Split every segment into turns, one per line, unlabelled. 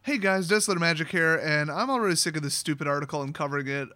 Hey guys, Desolate Magic here, and I'm already sick of this stupid article and covering it.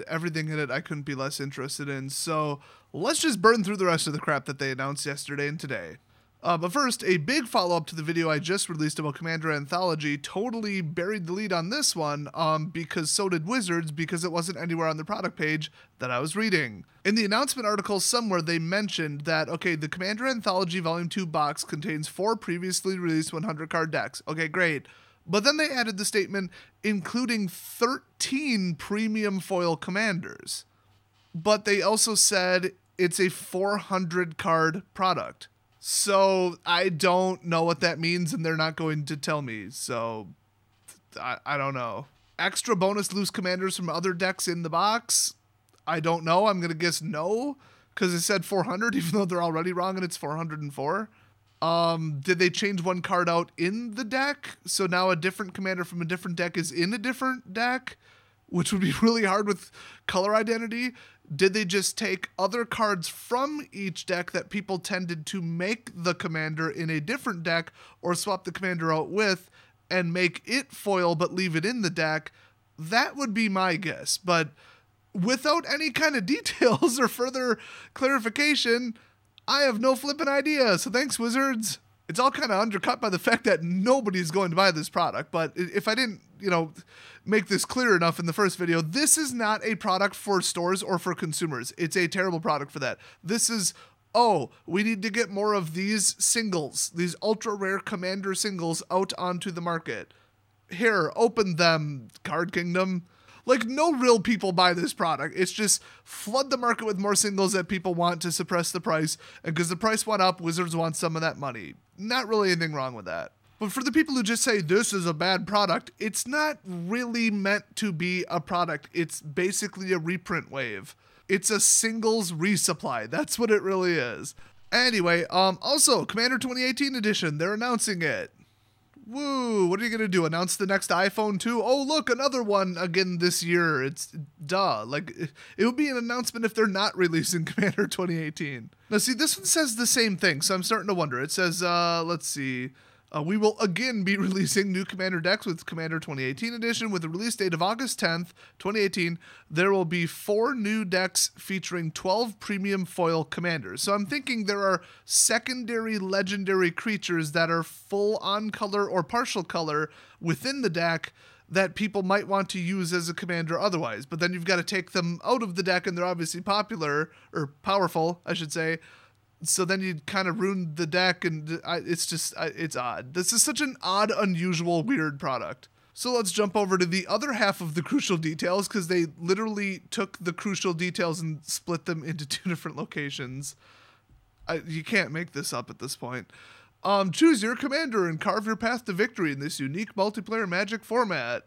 Everything in it I couldn't be less interested in, so let's just burn through the rest of the crap that they announced yesterday and today. But first, a big follow-up to the video I just released about Commander Anthology. Totally buried the lead on this one, because so did Wizards, because it wasn't anywhere on the product page that I was reading. In the announcement article somewhere, they mentioned that, okay, the Commander Anthology Volume 2 box contains 4 previously released 100-card decks. Okay, great. But then they added the statement, including 13 premium foil commanders. But they also said it's a 400-card product. So I don't know what that means, and they're not going to tell me. So I don't know. Extra bonus loose commanders from other decks in the box? I don't know. I'm going to guess no, because it said 400, even though they're already wrong and it's 404. Did they change one card out in the deck? So now a different commander from a different deck is in a different deck, which would be really hard with color identity. Did they just take other cards from each deck that people tended to make the commander in a different deck, or swap the commander out with and make it foil but leave it in the deck? That would be my guess. But without any kind of details or further clarification, I have no flippin' idea. So thanks, Wizards. It's all kind of undercut by the fact that nobody's going to buy this product. But if I didn't, make this clear enough in the first video, this is not a product for stores or for consumers. It's a terrible product for that. This is, we need to get more of these singles, these ultra rare commander singles out onto the market. Here, open them, Card Kingdom. Like, no real people buy this product. It's just flood the market with more singles that people want to suppress the price. And because the price went up, Wizards want some of that money. Not really anything wrong with that. But for the people who just say this is a bad product, it's not really meant to be a product. It's basically a reprint wave. It's a singles resupply. That's what it really is. Anyway, also, Commander 2018 edition, they're announcing it. Woo, what are you going to do? Announce the next iPhone 2? Oh, look, another one again this year. It's duh. Like, it would be an announcement if they're not releasing Commander 2018. Now, see, this one says the same thing, so I'm starting to wonder. It says, let's see. We will again be releasing new Commander decks with Commander 2018 edition with a release date of August 10th, 2018. There will be 4 new decks featuring 12 premium foil commanders. So I'm thinking there are secondary legendary creatures that are full on color or partial color within the deck that people might want to use as a commander otherwise. But then you've got to take them out of the deck, and they're obviously popular, or powerful, I should say. So then you'd kind of ruin the deck, and it's odd. This is such an odd, unusual, weird product. So let's jump over to the other half of the crucial details, because they literally took the crucial details and split them into 2 different locations. You can't make this up at this point. Choose your commander and carve your path to victory in this unique multiplayer Magic format.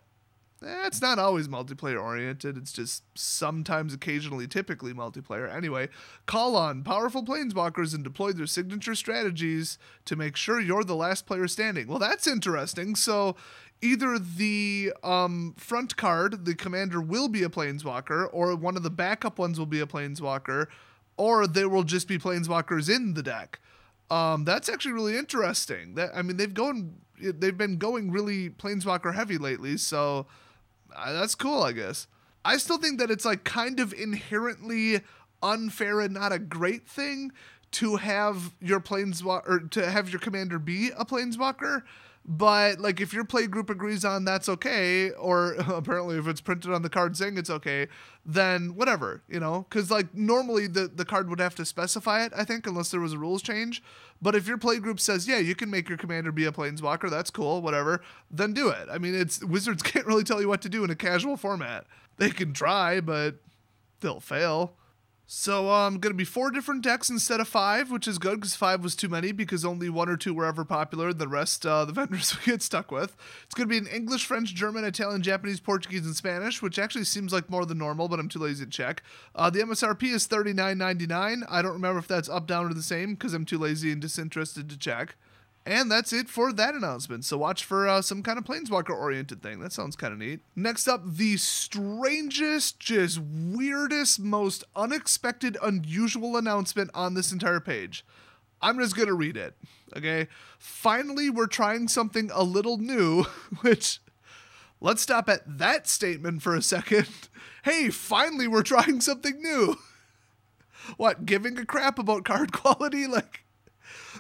It's not always multiplayer oriented, it's just sometimes, occasionally, typically multiplayer. Anyway, call on powerful Planeswalkers and deploy their signature strategies to make sure you're the last player standing. Well, that's interesting. So either the front card, the commander, will be a Planeswalker, or one of the backup ones will be a Planeswalker, or there will just be Planeswalkers in the deck. That's actually really interesting. They've been going really Planeswalker heavy lately, so that's cool, I guess. I still think that it's like kind of inherently unfair and not a great thing to have your Planeswalker, or to have your commander be a Planeswalker. But like, if your play group agrees on that's okay, or apparently if it's printed on the card saying it's okay, then whatever, because like normally the card would have to specify it, I think, unless there was a rules change. But if your play group says, yeah, you can make your commander be a Planeswalker, that's cool, whatever, then do it. I mean, Wizards can't really tell you what to do in a casual format. They can try, but they'll fail. So going to be 4 different decks instead of 5, which is good because 5 was too many, because only 1 or 2 were ever popular. The rest, the vendors we get stuck with. It's going to be in English, French, German, Italian, Japanese, Portuguese, and Spanish, which actually seems like more than normal, but I'm too lazy to check. The MSRP is $39.99. I don't remember if that's up, down, or the same because I'm too lazy and disinterested to check. And that's it for that announcement. So watch for some kind of Planeswalker-oriented thing. That sounds kind of neat. Next up, the strangest, just weirdest, most unexpected, unusual announcement on this entire page. I'm just going to read it, okay? Finally, we're trying something a little new, which, let's stop at that statement for a second. Hey, finally, we're trying something new. What, giving a crap about card quality? Like,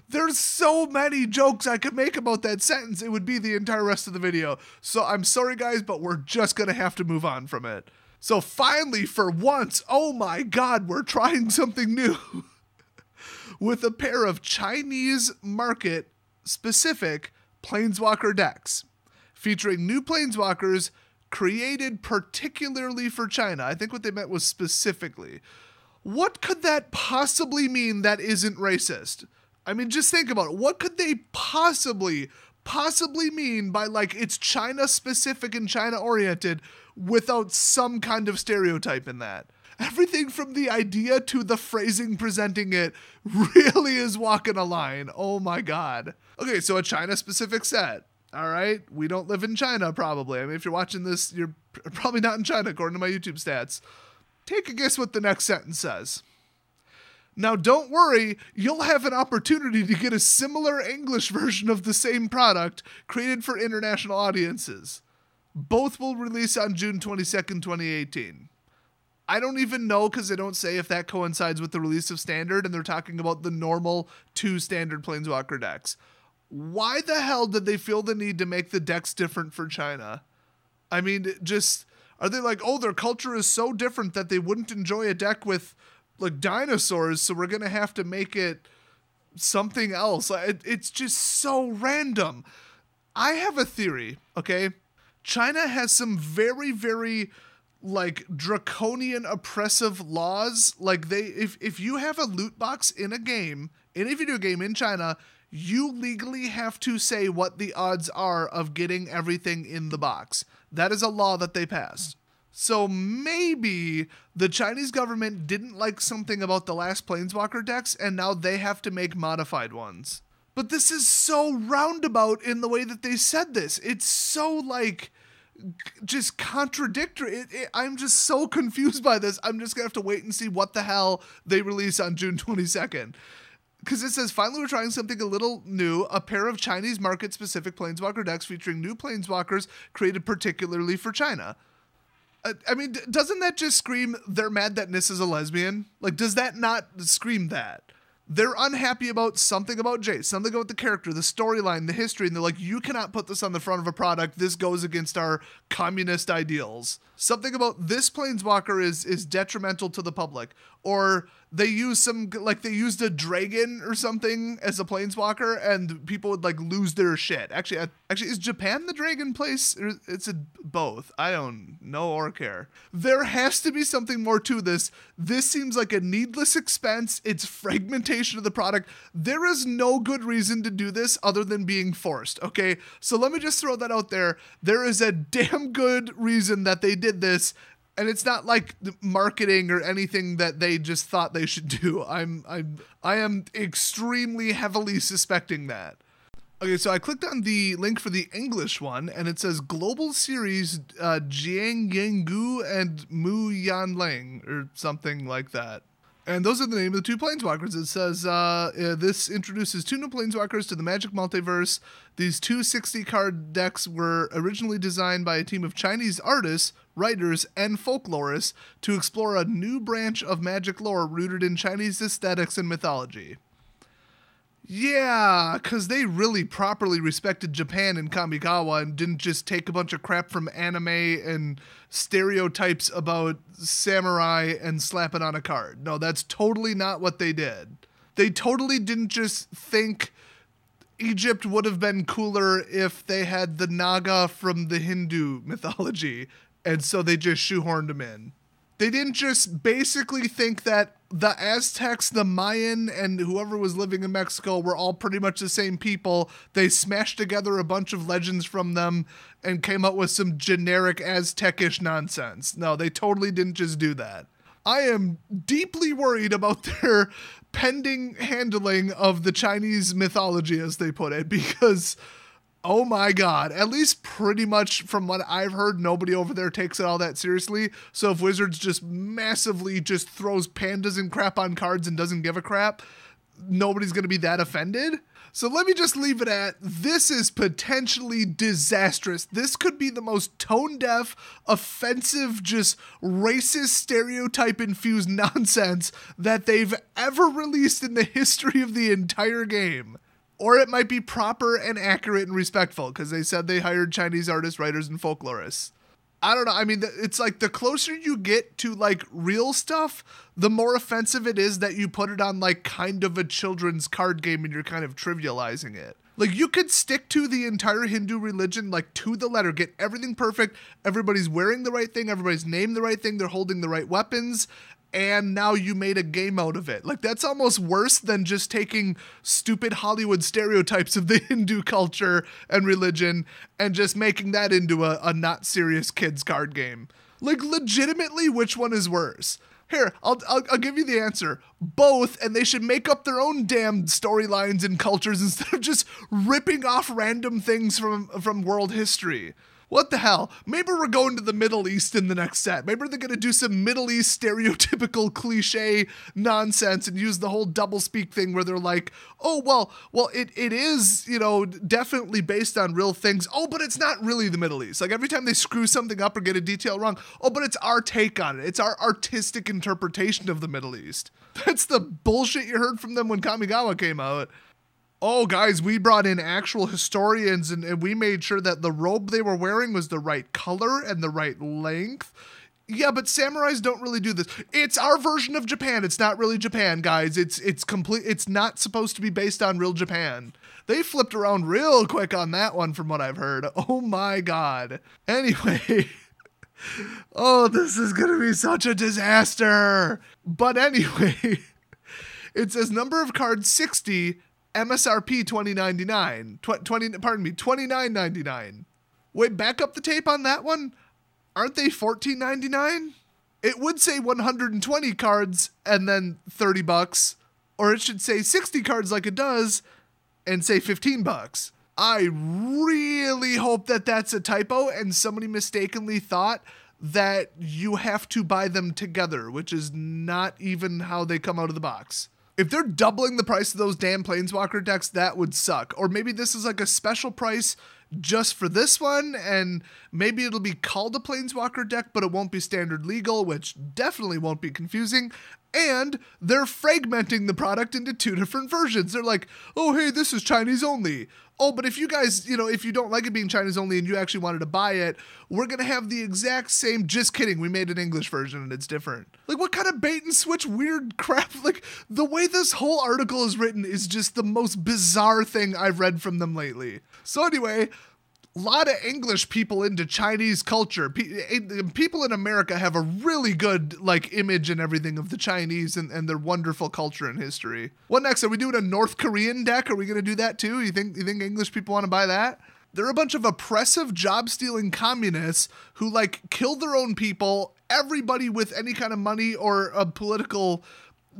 there's so many jokes I could make about that sentence. It would be the entire rest of the video. So I'm sorry, guys, but we're just going to have to move on from it. So finally, for once, oh my God, we're trying something new. With a pair of Chinese market specific Planeswalker decks featuring new Planeswalkers created particularly for China. I think what they meant was specifically. What could that possibly mean that isn't racist? I mean, just think about it. What could they possibly mean by, like, it's China specific and China oriented without some kind of stereotype in that? Everything from the idea to the phrasing presenting it really is walking a line. Oh my God. Okay, so a China specific set. All right. We don't live in China, probably. I mean, if you're watching this, you're probably not in China, according to my YouTube stats. Take a guess what the next sentence says. Now, don't worry, you'll have an opportunity to get a similar English version of the same product created for international audiences. Both will release on June 22nd, 2018. I don't even know, because they don't say if that coincides with the release of Standard, and they're talking about the normal 2 Standard Planeswalker decks. Why the hell did they feel the need to make the decks different for China? I mean, just, are they like, oh, their culture is so different that they wouldn't enjoy a deck with, like, dinosaurs, so we're going to have to make it something else? It's just so random. I have a theory, okay? China has some very, very, like, draconian oppressive laws. Like, if you have a loot box in a game, in a video game in China, you legally have to say what the odds are of getting everything in the box. That is a law that they passed. So maybe the Chinese government didn't like something about the last Planeswalker decks, and now they have to make modified ones. But this is so roundabout in the way that they said this. It's so, like, just contradictory. I'm just so confused by this. I'm just going to have to wait and see what the hell they release on June 22nd. Because it says, finally we're trying something a little new, a pair of Chinese market-specific Planeswalker decks featuring new Planeswalkers created particularly for China. I mean, doesn't that just scream they're mad that Nis is a lesbian? Like, does that not scream that? They're unhappy about something about Jace, something about the character, the storyline, the history, and they're like, you cannot put this on the front of a product. This goes against our communist ideals. Something about this Planeswalker is detrimental to the public. Or they use they used a dragon or something as a Planeswalker, and people would, like, lose their shit. Actually, is Japan the dragon place? Or it's both. I don't know or care. There has to be something more to this. This seems like a needless expense. It's fragmentation of the product. There is no good reason to do this other than being forced, okay? So let me just throw that out there. There is a damn good reason that they did this. And it's not like marketing or anything that they just thought they should do. I am extremely heavily suspecting that. Okay, so I clicked on the link for the English one, and it says Global Series Jiang Yanggu and Mu Yanling, or something like that. And those are the name of the 2 Planeswalkers. It says, this introduces 2 new Planeswalkers to the Magic multiverse. These 2 60-card decks were originally designed by a team of Chinese artists, writers, and folklorists to explore a new branch of Magic lore rooted in Chinese aesthetics and mythology. Yeah, because they really properly respected Japan and Kamigawa and didn't just take a bunch of crap from anime and stereotypes about samurai and slap it on a card. No, that's totally not what they did. They totally didn't just think Egypt would have been cooler if they had the Naga from the Hindu mythology, and so they just shoehorned them in. They didn't just basically think that the Aztecs, the Mayan, and whoever was living in Mexico were all pretty much the same people. They smashed together a bunch of legends from them and came up with some generic Aztecish nonsense. No, they totally didn't just do that. I am deeply worried about their pending handling of the Chinese mythology, as they put it, because, oh my God, at least pretty much from what I've heard, nobody over there takes it all that seriously. So if Wizards just massively just throws pandas and crap on cards and doesn't give a crap, nobody's going to be that offended. So let me just leave it at, this is potentially disastrous. This could be the most tone-deaf, offensive, just racist, stereotype-infused nonsense that they've ever released in the history of the entire game. Or it might be proper and accurate and respectful, because they said they hired Chinese artists, writers, and folklorists. I don't know. I mean, it's like the closer you get to like real stuff, the more offensive it is that you put it on like kind of a children's card game and you're kind of trivializing it. Like you could stick to the entire Hindu religion, like to the letter, get everything perfect. Everybody's wearing the right thing. Everybody's named the right thing. They're holding the right weapons. And now you made a game out of it. Like that's almost worse than just taking stupid Hollywood stereotypes of the Hindu culture and religion and just making that into a not serious kids card game. Like legitimately, which one is worse? Here, I'll give you the answer. Both, and they should make up their own damn storylines and cultures instead of just ripping off random things from world history. What the hell? Maybe we're going to the Middle East in the next set. Maybe they're going to do some Middle East stereotypical cliche nonsense and use the whole doublespeak thing where they're like, oh, well, it is, you know, definitely based on real things. Oh, but it's not really the Middle East. Like every time they screw something up or get a detail wrong, oh, but it's our take on it. It's our artistic interpretation of the Middle East. That's the bullshit you heard from them when Kamigawa came out. Oh, guys, we brought in actual historians and we made sure that the robe they were wearing was the right color and the right length. Yeah, but samurais don't really do this. It's our version of Japan. It's not really Japan, guys. It's complete. It's not supposed to be based on real Japan. They flipped around real quick on that one from what I've heard. Oh my God. Anyway. Oh, this is going to be such a disaster. But anyway, it says number of cards 60, MSRP $29.99. Wait, back up the tape on that one? Aren't they $14.99? It would say 120 cards and then $30, or it should say 60 cards like it does and say $15. I really hope that that's a typo and somebody mistakenly thought that you have to buy them together, which is not even how they come out of the box. If they're doubling the price of those damn Planeswalker decks, that would suck. Or maybe this is like a special price just for this one, and maybe it'll be called a Planeswalker deck, but it won't be standard legal, which definitely won't be confusing. And they're fragmenting the product into two different versions. They're like, oh, hey, this is Chinese only. Oh, but if you guys, you know, if you don't like it being Chinese only and you actually wanted to buy it, we're going to have the exact same, just kidding, we made an English version and it's different. Like, what kind of bait and switch weird crap? Like, the way this whole article is written is just the most bizarre thing I've read from them lately. So anyway, a lot of English people into Chinese culture. People in America have a really good like image and everything of the Chinese and their wonderful culture and history. What next? Are we doing a North Korean deck? Are we going to do that too? You think English people want to buy that? They're a bunch of oppressive, job-stealing communists who like kill their own people. Everybody with any kind of money or a political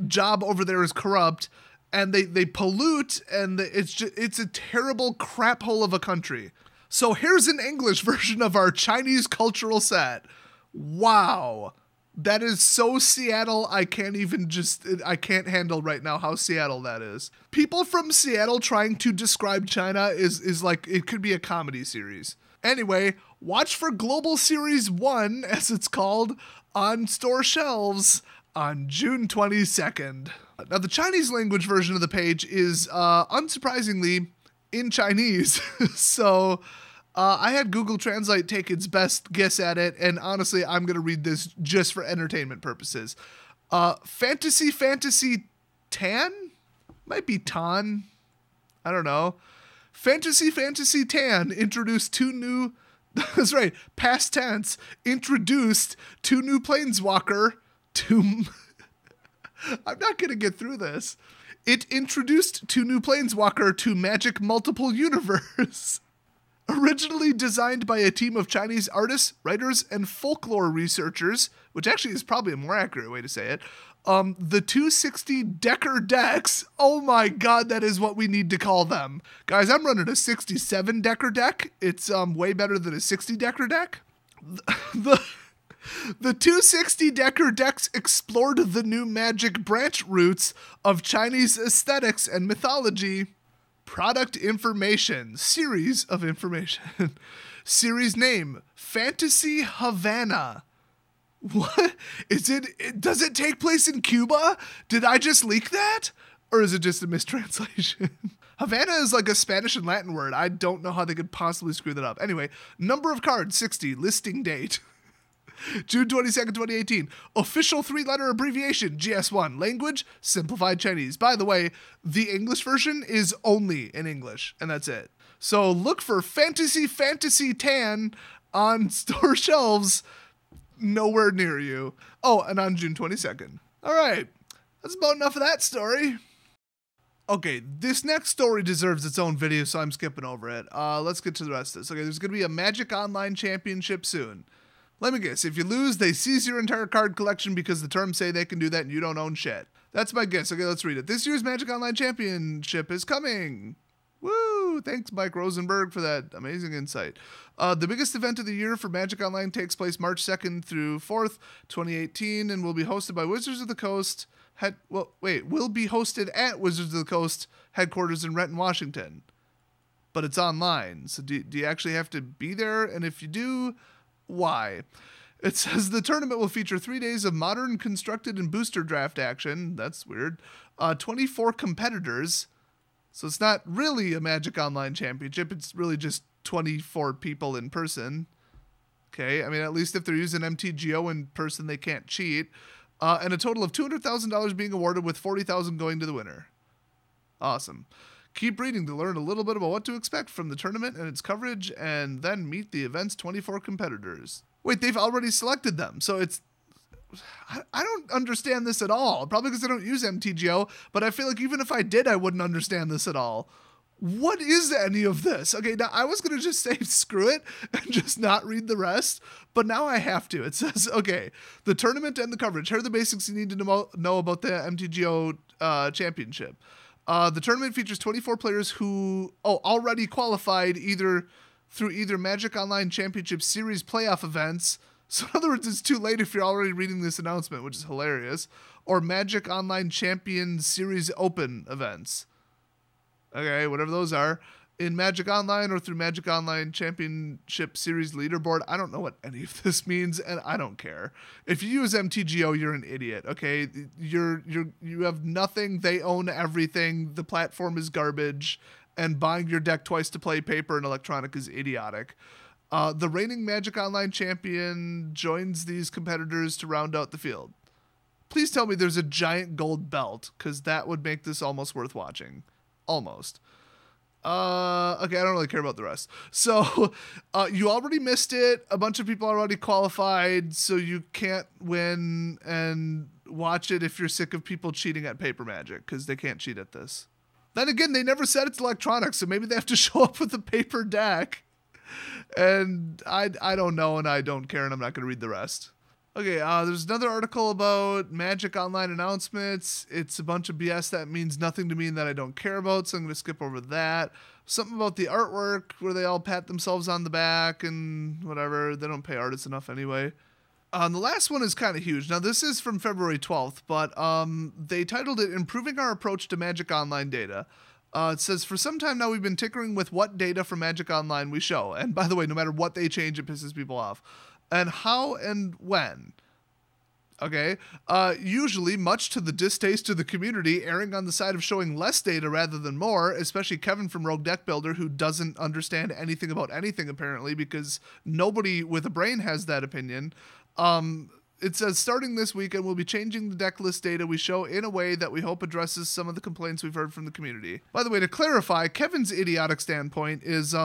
job over there is corrupt, and they pollute, and it's a terrible crap hole of a country. So here's an English version of our Chinese cultural set. Wow. That is so Seattle, I can't handle right now how Seattle that is. People from Seattle trying to describe China is like, it could be a comedy series. Anyway, watch for Global Series 1, as it's called, on store shelves on June 22nd. Now, the Chinese language version of the page is, unsurprisingly, in Chinese. So I had Google Translate take its best guess at it, and honestly, I'm going to read this just for entertainment purposes. Fantasy Tan? Might be Tan. I don't know. Fantasy Tan introduced two new... That's right, past tense. Introduced two new Planeswalker to... I'm not going to get through this. It introduced two new Planeswalker to Magic Multiple Universe. Originally designed by a team of Chinese artists, writers, and folklore researchers, which actually is probably a more accurate way to say it, the 260 Decker decks, oh my god, that is what we need to call them. Guys, I'm running a 67 Decker deck. It's way better than a 60 Decker deck. The 260 Decker decks explored the new magic branch roots of Chinese aesthetics and mythology. Product information. Series of information. Series name. Fantasy Havana. What? Does it take place in Cuba? Did I just leak that? Or is it just a mistranslation? Havana is like a Spanish and Latin word. I don't know how they could possibly screw that up. Anyway, number of cards, 60. Listing date. June 22nd, 2018. Official 3-letter abbreviation, GS1. Language, Simplified Chinese. By the way, the English version is only in English, and that's it. So look for Fantasy Tan on store shelves nowhere near you. Oh, and on June 22nd. All right, that's about enough of that story. Okay, this next story deserves its own video, so I'm skipping over it. Let's get to the rest of this. Okay, there's going to be a Magic Online Championship soon. Let me guess, if you lose, they seize your entire card collection because the terms say they can do that and you don't own shit. That's my guess. Okay, let's read it. This year's Magic Online Championship is coming. Woo! Thanks, Mike Rosenberg, for that amazing insight. The biggest event of the year for Magic Online takes place March 2nd through 4th, 2018, and will be hosted by Wizards of the Coast. Will be hosted at Wizards of the Coast headquarters in Renton, Washington. But it's online, so do you actually have to be there? And if you do, why? It says the tournament will feature 3 days of modern, constructed, and booster draft action. That's weird. 24 competitors. So it's not really a Magic Online Championship. It's really just 24 people in person. Okay, I mean, at least if they're using MTGO in person, they can't cheat. And a total of $200,000 being awarded, with $40,000 going to the winner. Awesome. Keep reading to learn a little bit about what to expect from the tournament and its coverage, and then meet the event's 24 competitors. Wait, they've already selected them, so it's... I don't understand this at all. Probably because I don't use MTGO, but I feel like even if I did, I wouldn't understand this at all. What is any of this? Okay, now I was going to just say screw it and just not read the rest, but now I have to. It says, okay, the tournament and the coverage. Here are the basics you need to know about the MTGO championship. The tournament features 24 players who already qualified through either Magic Online Championship Series playoff events. So in other words, it's too late if you're already reading this announcement, which is hilarious, or Magic Online Champion Series Open events. Okay, whatever those are. In Magic Online or through Magic Online Championship Series Leaderboard. I don't know what any of this means, and I don't care. If you use MTGO, you're an idiot, okay? You have nothing. They own everything. The platform is garbage, and buying your deck twice to play paper and electronic is idiotic. The reigning Magic Online champion joins these competitors to round out the field. Please tell me there's a giant gold belt, because that would make this almost worth watching. Almost. Okay, I don't really care about the rest. So, you already missed it. A bunch of people already qualified, so you can't win and watch it if you're sick of people cheating at Paper Magic, because they can't cheat at this. Then again, they never said it's electronic, so maybe they have to show up with a paper deck. And I don't know, and I don't care, and I'm not going to read the rest. Okay, there's another article about Magic Online announcements. It's a bunch of BS that means nothing to me and that I don't care about, so I'm going to skip over that. Something about the artwork where they all pat themselves on the back and whatever. They don't pay artists enough anyway. The last one is kind of huge. Now, this is from February 12th, but they titled it Improving Our Approach to Magic Online Data. It says, for some time now, we've been tinkering with what data from Magic Online we show. And by the way, no matter what they change, it pisses people off. And how and when. Okay. Usually, much to the distaste of the community, erring on the side of showing less data rather than more, especially Kevin from Rogue Deck Builder, who doesn't understand anything about anything, apparently, because nobody with a brain has that opinion. It says, starting this weekend, we'll be changing the deck list data we show in a way that we hope addresses some of the complaints we've heard from the community. By the way, to clarify, Kevin's idiotic standpoint is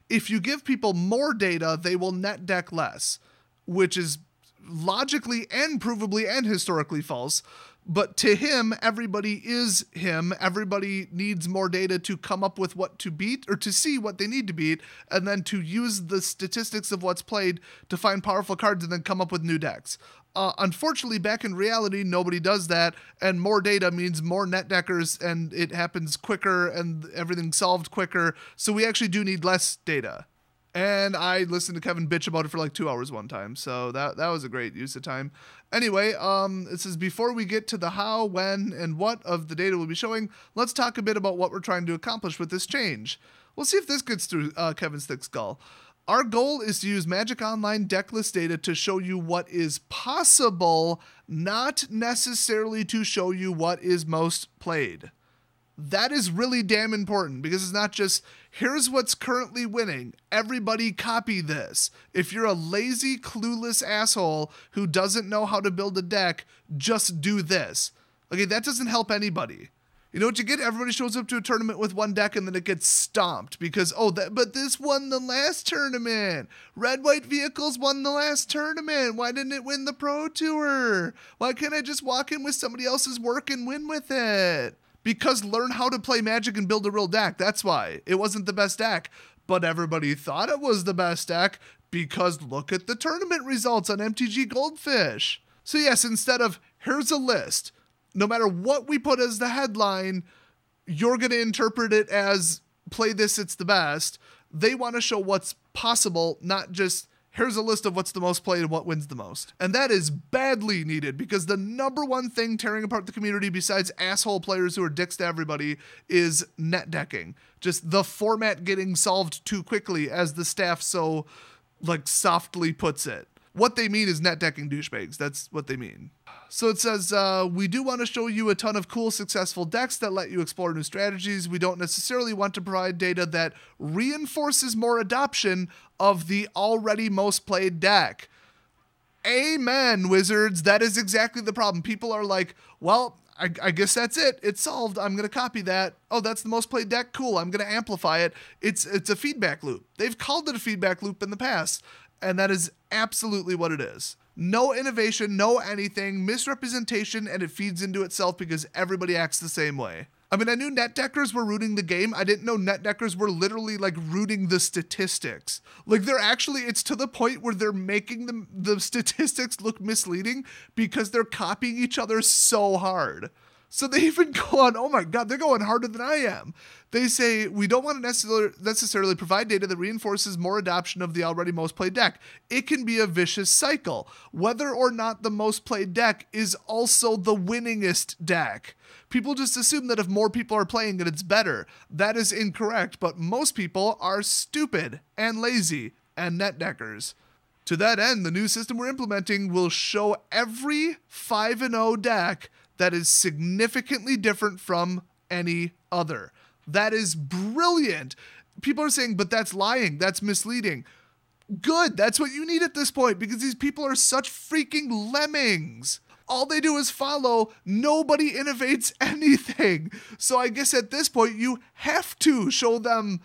if you give people more data, they will net deck less, which is logically and provably and historically false. But to him, everybody is him. Everybody needs more data to come up with what to beat or to see what they need to beat, and then to use the statistics of what's played to find powerful cards and then come up with new decks. Unfortunately, back in reality, nobody does that, and more data means more net deckers, and it happens quicker, and everything's solved quicker, so we actually do need less data. And I listened to Kevin bitch about it for like 2 hours one time. So that was a great use of time. Anyway, it says, before we get to the how, when, and what of the data we'll be showing, let's talk a bit about what we're trying to accomplish with this change. We'll see if this gets through Kevin's thick skull. Our goal is to use Magic Online deck list data to show you what is possible, not necessarily to show you what is most played. That is really damn important, because it's not just, here's what's currently winning, everybody copy this. If you're a lazy, clueless asshole who doesn't know how to build a deck, just do this. Okay, that doesn't help anybody. You know what you get? Everybody shows up to a tournament with one deck and then it gets stomped because, but this won the last tournament. Red White Vehicles won the last tournament. Why didn't it win the Pro Tour? Why can't I just walk in with somebody else's work and win with it? Because learn how to play Magic and build a real deck. That's why. It wasn't the best deck, but everybody thought it was the best deck because look at the tournament results on MTG Goldfish. So yes, instead of, here's a list, no matter what we put as the headline, you're going to interpret it as, play this, it's the best. They want to show what's possible, not just, here's a list of what's the most played and what wins the most. And that is badly needed, because the number one thing tearing apart the community, besides asshole players who are dicks to everybody, is net decking. Just the format getting solved too quickly, as the staff so, softly puts it. What they mean is net decking douchebags. That's what they mean. So it says, we do want to show you a ton of cool, successful decks that let you explore new strategies. We don't necessarily want to provide data that reinforces more adoption of the already most played deck. Amen, Wizards. That is exactly the problem. People are like, well, I guess that's it. It's solved. I'm going to copy that. Oh, that's the most played deck. Cool. I'm going to amplify it. It's a feedback loop. They've called it a feedback loop in the past. And that is absolutely what it is. No innovation, no anything, misrepresentation, and it feeds into itself because everybody acts the same way. I mean, I knew net deckers were rooting the game. I didn't know net deckers were literally rooting the statistics. They're actually, it's to the point where they're making the statistics look misleading because they're copying each other so hard. So they even go on, oh my God, they're going harder than I am. They say, we don't want to necessarily provide data that reinforces more adoption of the already most played deck. It can be a vicious cycle. Whether or not the most played deck is also the winningest deck. People just assume that if more people are playing it, it's better. That is incorrect, but most people are stupid and lazy and net deckers. To that end, the new system we're implementing will show every 5-0 deck that is significantly different from any other. That is brilliant. People are saying, but that's lying. That's misleading. Good. That's what you need at this point, because these people are such freaking lemmings. All they do is follow. Nobody innovates anything. So I guess at this point, you have to show them,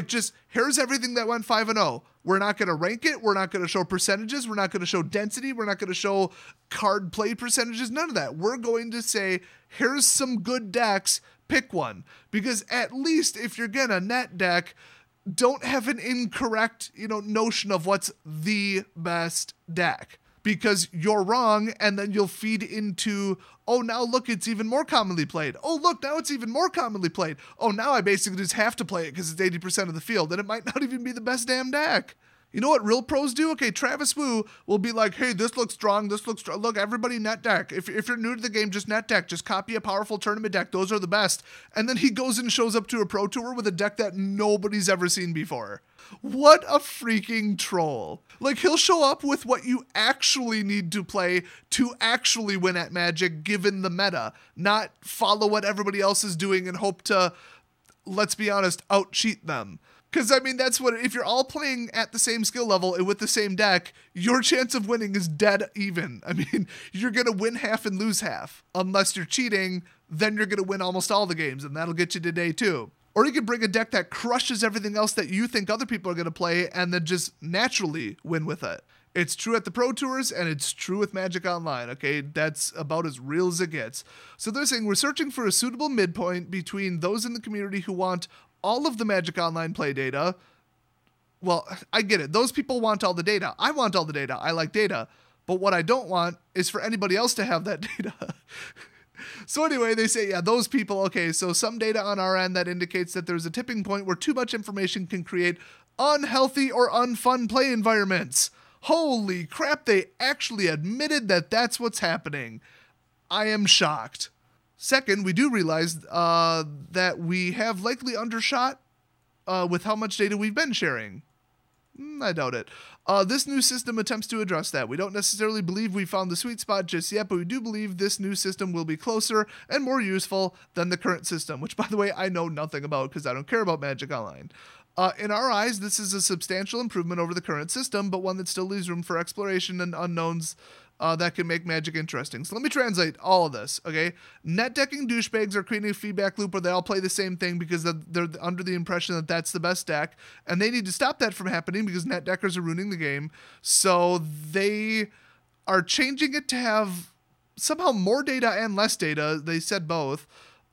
just here's everything that went 5-0. We're not going to rank it. We're not going to show percentages. We're not going to show density. We're not going to show card play percentages. None of that. We're going to say, here's some good decks. Pick one. Because at least if you're going to net deck, don't have an incorrect, notion of what's the best deck. Because you're wrong, and then you'll feed into, oh, now look, it's even more commonly played. Oh, look, now it's even more commonly played. Oh, now I basically just have to play it because it's 80% of the field, and it might not even be the best damn deck. You know what real pros do? Okay, Travis Wu will be like, hey, this looks strong, this looks strong. Look, everybody net deck. If you're new to the game, just net deck. Just copy a powerful tournament deck. Those are the best. And then he goes and shows up to a pro tour with a deck that nobody's ever seen before. What a freaking troll. He'll show up with what you actually need to play to actually win at Magic given the meta, not follow what everybody else is doing and hope to, let's be honest, out-cheat them. Because, that's what, if you're all playing at the same skill level and with the same deck, your chance of winning is dead even. You're going to win half and lose half. Unless you're cheating, then you're going to win almost all the games, and that'll get you to day 2. Or you can bring a deck that crushes everything else that you think other people are going to play and then just naturally win with it. It's true at the Pro Tours, and it's true with Magic Online, okay? That's about as real as it gets. So they're saying we're searching for a suitable midpoint between those in the community who want all of the Magic Online play data. Well, I get it. Those people want all the data. I want all the data. I like data. But what I don't want is for anybody else to have that data. So anyway, they say, yeah, those people, okay, so some data on our end that indicates that there's a tipping point where too much information can create unhealthy or unfun play environments. Holy crap, they actually admitted that that's what's happening. I am shocked. Second, we do realize that we have likely undershot with how much data we've been sharing. I doubt it. This new system attempts to address that. We don't necessarily believe we found the sweet spot just yet, but we do believe this new system will be closer and more useful than the current system, which, by the way, I know nothing about because I don't care about Magic Online. In our eyes, this is a substantial improvement over the current system, but one that still leaves room for exploration and unknowns that can make Magic interesting. So let me translate all of this, okay? Net decking douchebags are creating a feedback loop where they all play the same thing because they're under the impression that that's the best deck, and they need to stop that from happening because net deckers are ruining the game. So they are changing it to have somehow more data and less data. They said both.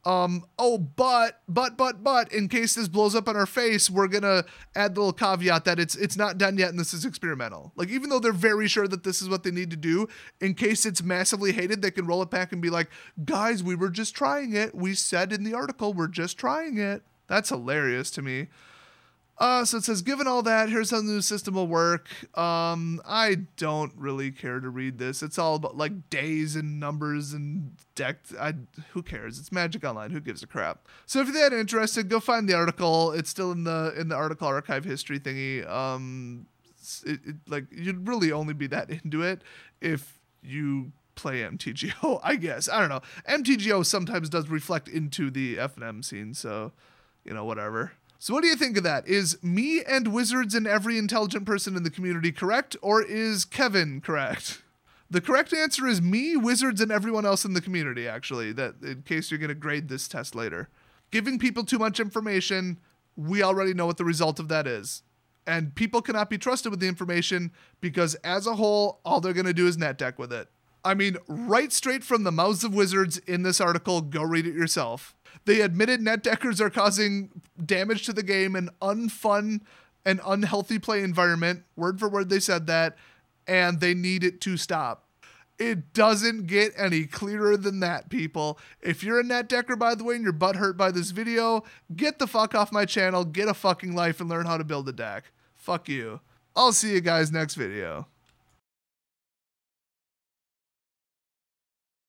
But in case this blows up in our face, we're gonna add the little caveat that it's not done yet and this is experimental. Like, even though they're very sure that this is what they need to do, in case it's massively hated, they can roll it back and be like, guys, we were just trying it. We said in the article, we're just trying it. That's hilarious to me. So it says, given all that, here's how the new system will work. I don't really care to read this. It's all about like days and numbers and deck. Who cares? It's Magic Online. Who gives a crap? So if you're that interested, go find the article. It's still in the article archive history thingy. Like, you'd really only be that into it if you play MTGO, I guess. I don't know. MTGO sometimes does reflect into the F&M scene, so, you know, whatever. So what do you think of that? Is me and wizards and every intelligent person in the community correct, or is Kevin correct? The correct answer is me, wizards, and everyone else in the community, actually, that in case you're going to grade this test later. Giving people too much information, we already know what the result of that is. And people cannot be trusted with the information because as a whole, all they're going to do is net deck with it. I mean, right straight from the mouths of wizards in this article, go read it yourself. They admitted net deckers are causing damage to the game, an unfun and unhealthy play environment. Word for word, they said that, and they need it to stop. It doesn't get any clearer than that, people. If you're a net decker, by the way, and you're butthurt by this video, get the fuck off my channel, get a fucking life, and learn how to build a deck. Fuck you. I'll see you guys next video.